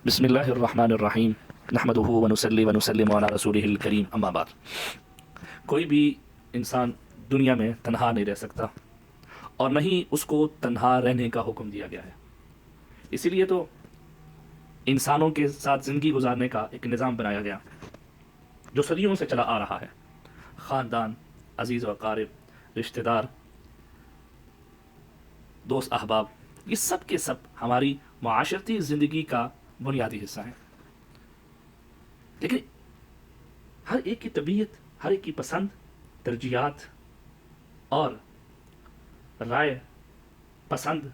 بسم اللہ الرحمن الرحیم نحمدہ ونصلی ونسلم علی رسولہ الکریم اما بعد۔ کوئی بھی انسان دنیا میں تنہا نہیں رہ سکتا اور نہ ہی اس کو تنہا رہنے کا حکم دیا گیا ہے۔ اسی لیے تو انسانوں کے ساتھ زندگی گزارنے کا ایک نظام بنایا گیا جو صدیوں سے چلا آ رہا ہے۔ خاندان، عزیز و اقارب، رشتہ دار، دوست احباب، یہ سب کے سب ہماری معاشرتی زندگی کا بنیادی حصہ ہیں۔ لیکن ہر ایک کی طبیعت، ہر ایک کی پسند، ترجیحات اور رائے پسند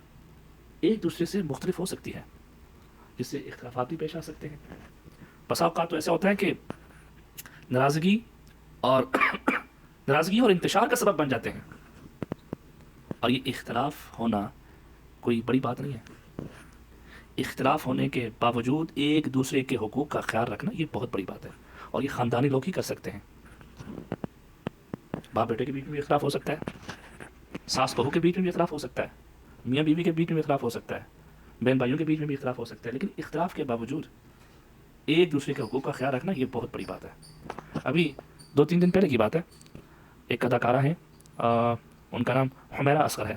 ایک دوسرے سے مختلف ہو سکتی ہے، جس سے اختلافات بھی پیش آ سکتے ہیں۔ بسا اوقات تو ایسا ہوتا ہے کہ ناراضگی اور انتشار کا سبب بن جاتے ہیں، اور یہ اختلاف ہونا کوئی بڑی بات نہیں ہے۔ اختلاف ہونے کے باوجود ایک دوسرے کے حقوق کا خیال رکھنا یہ بہت بڑی بات ہے، اور یہ خاندانی لوگ ہی کر سکتے ہیں۔ باپ بیٹے کے بیچ میں بھی اختلاف ہو سکتا ہے، ساس بہو کے بیچ میں بھی اختلاف ہو سکتا ہے، میاں بیوی کے بیچ میں بھی اختلاف ہو سکتا ہے، بہن بھائیوں کے بیچ میں بھی اختلاف ہو سکتا ہے، لیکن اختلاف کے باوجود ایک دوسرے کے حقوق کا خیال رکھنا یہ بہت بڑی بات ہے۔ ابھی 2-3 دن پہلے کی بات ہے، ایک اداکارہ ہیں، ان کا نام حمیرہ اصغر ہے،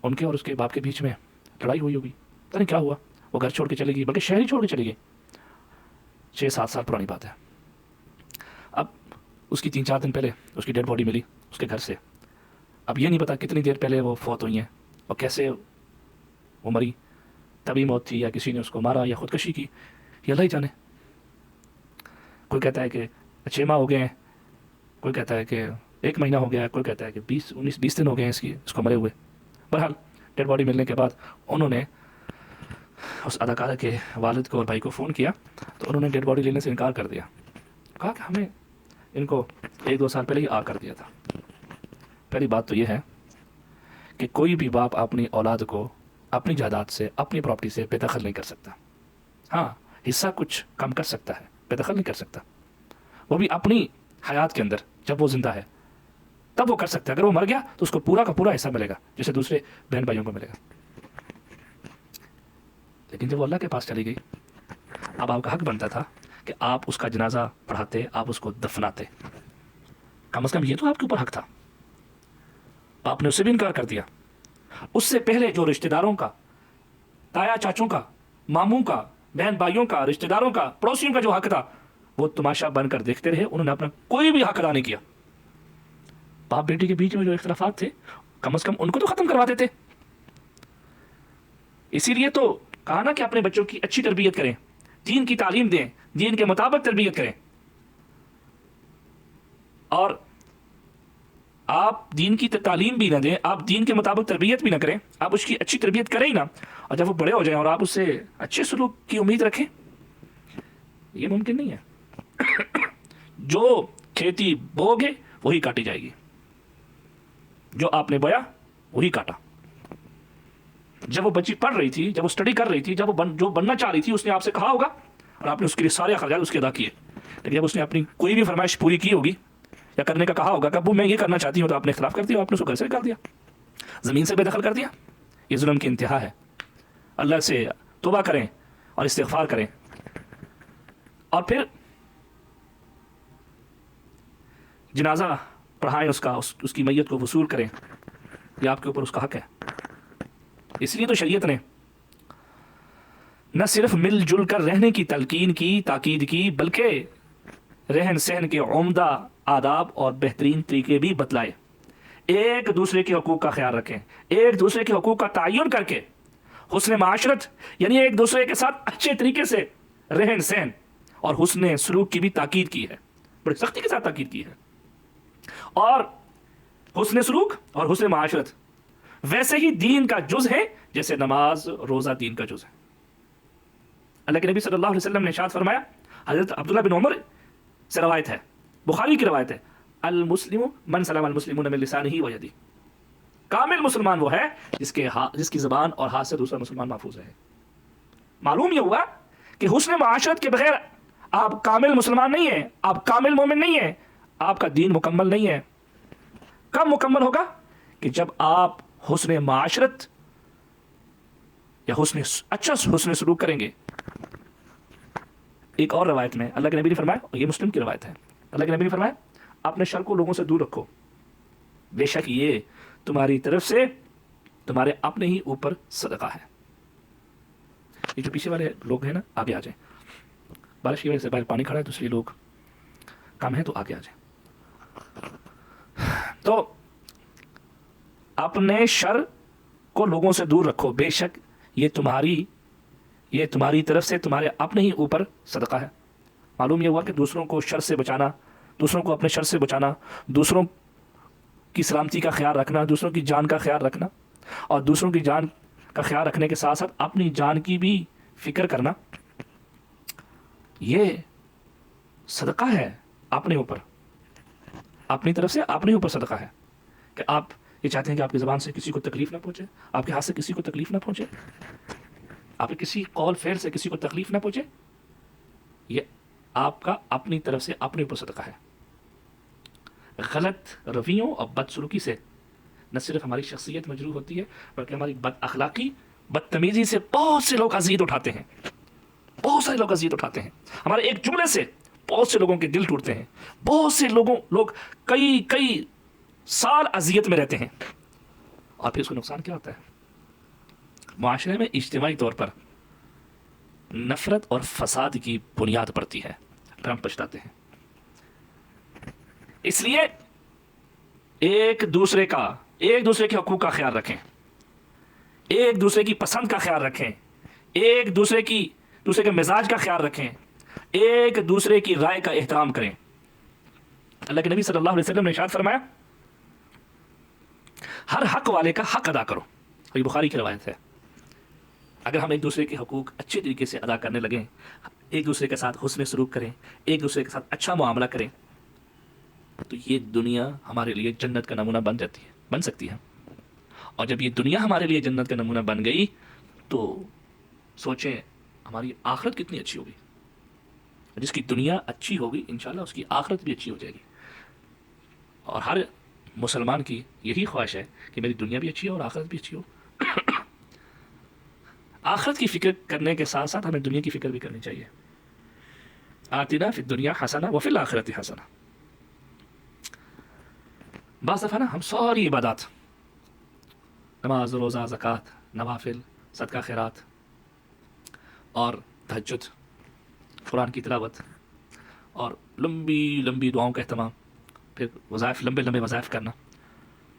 ان کے اور اس کے باپ کے بیچ میں لڑائی ہوئی ہوگی، پتہ نہیں کیا ہوا، وہ گھر چھوڑ کے چلے گئی، بلکہ شہر ہی چھوڑ کے چلی گئی۔ 6-7 سال پرانی بات ہے۔ اب اس کی 3-4 دن پہلے اس کی ڈیڈ باڈی ملی اس کے گھر سے۔ اب یہ نہیں پتا کتنی دیر پہلے وہ فوت ہوئی ہیں اور کیسے وہ مری، طبی موت تھی یا کسی نے اس کو مارا یا خودکشی کی، یہ اللہ ہی جانے۔ کوئی کہتا ہے کہ 6 ماہ ہو گئے ہیں، کوئی کہتا ہے کہ 1 مہینہ ہو گیا ہے، کوئی کہتا ہے کہ 20 دن ہو گئے ہیں اس کو مرے ہوئے۔ بہرحال ڈیڈ باڈی ملنے کے بعد انہوں نے اس اداکارہ کے والد کو اور بھائی کو فون کیا، تو انہوں نے ڈیڈ باڈی لینے سے انکار کر دیا، کہا کہ ہمیں ان کو 1-2 سال پہلے ہی آ کر دیا تھا۔ پہلی بات تو یہ ہے کہ کوئی بھی باپ اپنی اولاد کو اپنی جائیداد سے، اپنی پراپرٹی سے بے دخل نہیں کر سکتا۔ ہاں، حصہ کچھ کم کر سکتا ہے، بے دخل نہیں کر سکتا، وہ بھی اپنی حیات کے اندر جب وہ زندہ ہے تب وہ کر سکتا ہے۔ اگر وہ مر گیا تو اس کو پورا کا پورا حصہ ملے گا جیسے دوسرے بہن بھائیوں کو ملے گا۔ لیکن جب وہ اللہ کے پاس چلی گئی، اب آپ کا حق بنتا تھا کہ آپ اس کا جنازہ پڑھاتے، آپ اس کو دفناتے، کم از کم یہ تو آپ کے اوپر حق تھا۔ آپ نے اس سے بھی انکار کر دیا۔ اس سے پہلے جو رشتہ داروں کا، تایا چاچوں کا، ماموں کا، بہن بھائیوں کا، رشتہ داروں کا، پڑوسیوں کا جو حق تھا وہ تماشا بن کر دیکھتے رہے، انہوں نے اپنا کوئی بھی حق ادا نہیں کیا۔ باپ بیٹی کے بیچ میں جو اختلافات تھے کم از کم ان کو تو ختم کروا دیتے۔ اسی لیے تو کہا نا کہ اپنے بچوں کی اچھی تربیت کریں، دین کی تعلیم دیں، دین کے مطابق تربیت کریں۔ اور آپ دین کی تعلیم بھی نہ دیں، آپ دین کے مطابق تربیت بھی نہ کریں، آپ اس کی اچھی تربیت کریں ہی نہ، اور جب وہ بڑے ہو جائیں اور آپ اس سے اچھے سلوک کی امید رکھیں، یہ ممکن نہیں ہے۔ جو کھیتی بوگے وہی کاٹی جائے گی، جو آپ نے بویا وہی کاٹا۔ جب وہ بچی پڑھ رہی تھی، جب وہ اسٹڈی کر رہی تھی، جب وہ جو بننا چاہ رہی تھی، اس نے آپ سے کہا ہوگا اور آپ نے اس کے لیے سارے اخراجات اس کے ادا کیے، لیکن جب اس نے اپنی کوئی بھی فرمائش پوری کی ہوگی یا کرنے کا کہا ہوگا کہ ابو میں یہ کرنا چاہتی ہوں، تو آپ نے اختلاف کر دیا، آپ نے اس کو گھر سے نکال دیا، زمین سے بے دخل کر دیا۔ یہ ظلم کی انتہا ہے۔ اللہ سے توبہ کریں اور استغفار کریں، اور پھر جنازہ پڑھائیں، اس کی میت کو وصول کریں، یہ آپ کے اوپر اس کا حق ہے۔ اس لیے تو شریعت نے نہ صرف مل جل کر رہنے کی تلقین کی، تاکید کی، بلکہ رہن سہن کے عمدہ آداب اور بہترین طریقے بھی بتلائے۔ ایک دوسرے کے حقوق کا خیال رکھیں، ایک دوسرے کے حقوق کا تعین کر کے حسن معاشرت، یعنی ایک دوسرے کے ساتھ اچھے طریقے سے رہن سہن اور حسن سلوک کی بھی تاکید کی ہے، بڑی سختی کے ساتھ تاکید کی ہے۔ اور حسن سلوک اور حسن معاشرت ویسے ہی دین کا جز ہے جیسے نماز روزہ دین کا جز ہے۔ اللہ کے نبی صلی اللہ علیہ وسلم نے ارشاد فرمایا، حضرت عبداللہ بن عمر سے روایت ہے، بخاری کی روایت ہے، المسلم من سلم المسلمون من لسانہ و یدہ، کامل مسلمان وہ ہے جس کی زبان اور ہاتھ سے دوسرا مسلمان محفوظ ہے۔ معلوم یہ ہوا کہ حسن معاشرت کے بغیر آپ کامل مسلمان نہیں ہیں، آپ کامل مومن نہیں ہیں، آپ کا دین مکمل نہیں ہے۔ کب مکمل ہوگا؟ کہ جب آپ حسن معاشرت یا حسن سلوک کریں گے، ایک اور روایت میں اللہ کے نبی نے فرمایا، اور یہ مسلم کی روایت ہے، اللہ کے نبی نے فرمایا اپنے شر کو لوگوں سے دور رکھو، بے شک یہ تمہاری طرف سے تمہارے اپنے ہی اوپر صدقہ ہے۔ یہ جو پیچھے والے لوگ ہیں نا، آگے آ جائیں، بارش کی وجہ سے باہر پانی کھڑا ہے تو اس لیے لوگ کم ہے، تو آگے آ جائیں۔ تو اپنے شر کو لوگوں سے دور رکھو، بے شک یہ تمہاری طرف سے تمہارے اپنے ہی اوپر صدقہ ہے۔ معلوم یہ ہوا کہ دوسروں کو شر سے بچانا، دوسروں کو اپنے شر سے بچانا، دوسروں کی سلامتی کا خیال رکھنا، دوسروں کی جان کا خیال رکھنا، اور دوسروں کی جان کا خیال رکھنے کے ساتھ ساتھ اپنی جان کی بھی فکر کرنا، یہ صدقہ ہے اپنے اوپر، اپنی طرف سے اپنے اوپر صدقہ ہے۔ کہ آپ یہ چاہتے ہیں کہ آپ کی زبان سے کسی کو تکلیف نہ پہنچے، آپ کے ہاتھ سے کسی کو تکلیف نہ پہنچے، آپ کے کسی قول فعل سے کسی کو تکلیف نہ پہنچے، یہ آپ کا اپنی طرف سے اپنے اوپر صدقہ ہے۔ غلط رویوں اور بدسلوکی سے نہ صرف ہماری شخصیت مجروح ہوتی ہے، بلکہ ہماری بد اخلاقی، بدتمیزی سے بہت سے لوگ اذیت اٹھاتے ہیں، بہت سارے لوگ اذیت اٹھاتے ہیں۔ ہمارے ایک جملے سے بہت سے لوگوں کے دل ٹوٹتے ہیں، بہت سے لوگ کئی سال اذیت میں رہتے ہیں، اور پھر اس کو نقصان کیا ہوتا ہے؟ معاشرے میں اجتماعی طور پر نفرت اور فساد کی بنیاد پڑتی ہے، پھر ہم پچھتاتے ہیں۔ اس لیے ایک دوسرے کے حقوق کا خیال رکھیں، ایک دوسرے کی پسند کا خیال رکھیں، ایک دوسرے کے مزاج کا خیال رکھیں، ایک دوسرے کی رائے کا احترام کریں۔ اللہ کے نبی صلی اللہ علیہ وسلم نے ارشاد فرمایا ہر حق والے کا حق ادا کرو، یہ بخاری کی روایت ہے۔ اگر ہم ایک دوسرے کے حقوق اچھے طریقے سے ادا کرنے لگیں، ایک دوسرے کے ساتھ حسن سلوک کریں، ایک دوسرے کے ساتھ اچھا معاملہ کریں، تو یہ دنیا ہمارے لیے جنت کا نمونہ بن سکتی ہے۔ اور جب یہ دنیا ہمارے لیے جنت کا نمونہ بن گئی تو سوچیں ہماری آخرت کتنی اچھی ہوگی۔ جس کی دنیا اچھی ہوگی انشاءاللہ اس کی آخرت بھی اچھی ہو جائے گی۔ اور ہر مسلمان کی یہی خواہش ہے کہ میری دنیا بھی اچھی ہو اور آخرت بھی اچھی ہو۔ آخرت کی فکر کرنے کے ساتھ ساتھ ہمیں دنیا کی فکر بھی کرنی چاہیے۔ آتنا فی الدنیا حسنہ وفی الآخرۃ حسنہ۔ بعض دفعہ ہم ساری عبادات، نماز، روزہ، زکوٰۃ، نوافل، صدقہ خیرات اور تہجد، قرآن کی تلاوت اور لمبی دعاؤں کا اہتمام، پھر وظائف، لمبے وظائف کرنا،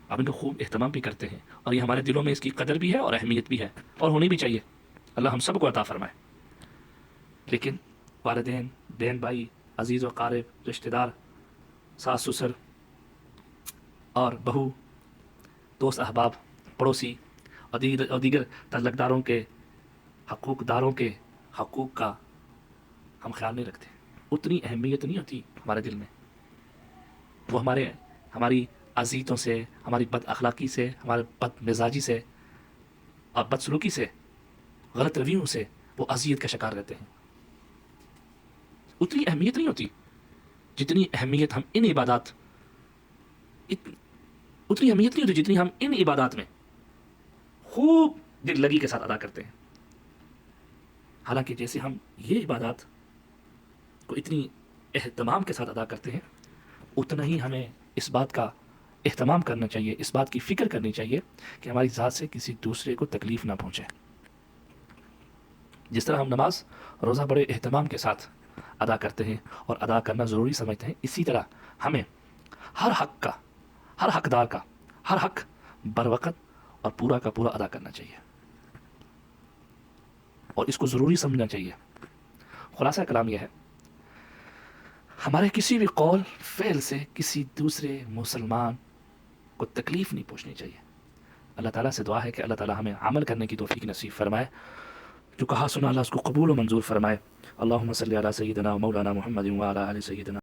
اب ان کو خوب اہتمام بھی کرتے ہیں، اور یہ ہمارے دلوں میں اس کی قدر بھی ہے اور اہمیت بھی ہے، اور ہونی بھی چاہیے۔ اللہ ہم سب کو عطا فرمائے۔ لیکن والدین، بہن بھائی، عزیز و قارب، رشتہ دار، ساس سسر اور بہو، دوست احباب، پڑوسی اور دیگر تعلق داروں کے حقوق داروں کے حقوق کا ہم خیال نہیں رکھتے، اتنی اہمیت نہیں ہوتی ہمارے دل میں۔ وہ ہماری اذیتوں سے، ہماری بد اخلاقی سے، ہمارے بد مزاجی سے اور بد سلوکی سے، غلط رویوں سے وہ اذیت کا شکار رہتے ہیں۔ اتنی اہمیت نہیں ہوتی جتنی اہمیت ہم ان عبادات اتنی اہمیت نہیں ہوتی جتنی ہم ان عبادات میں خوب دل لگی کے ساتھ ادا کرتے ہیں۔ حالانکہ جیسے ہم یہ عبادات کو اتنی اہتمام کے ساتھ ادا کرتے ہیں، اتنا ہی ہمیں اس بات کا اہتمام کرنا چاہیے، اس بات کی فکر کرنی چاہیے کہ ہماری ذات سے کسی دوسرے کو تکلیف نہ پہنچے۔ جس طرح ہم نماز، روزہ بڑے اہتمام کے ساتھ ادا کرتے ہیں اور ادا کرنا ضروری سمجھتے ہیں، اسی طرح ہمیں ہر حقدار کا ہر حق بروقت اور پورا کا پورا ادا کرنا چاہیے، اور اس کو ضروری سمجھنا چاہیے۔ خلاصہ کلام یہ ہے، ہمارے کسی بھی قول فعل سے کسی دوسرے مسلمان کو تکلیف نہیں پہنچنی چاہیے۔ اللہ تعالیٰ سے دعا ہے کہ اللہ تعالیٰ ہمیں عمل کرنے کی توفیق نصیب فرمائے، جو کہا سنا اللہ اس کو قبول و منظور فرمائے۔ اللہم صلی علی سیدنا و مولانا محمد و علی آل سیدنا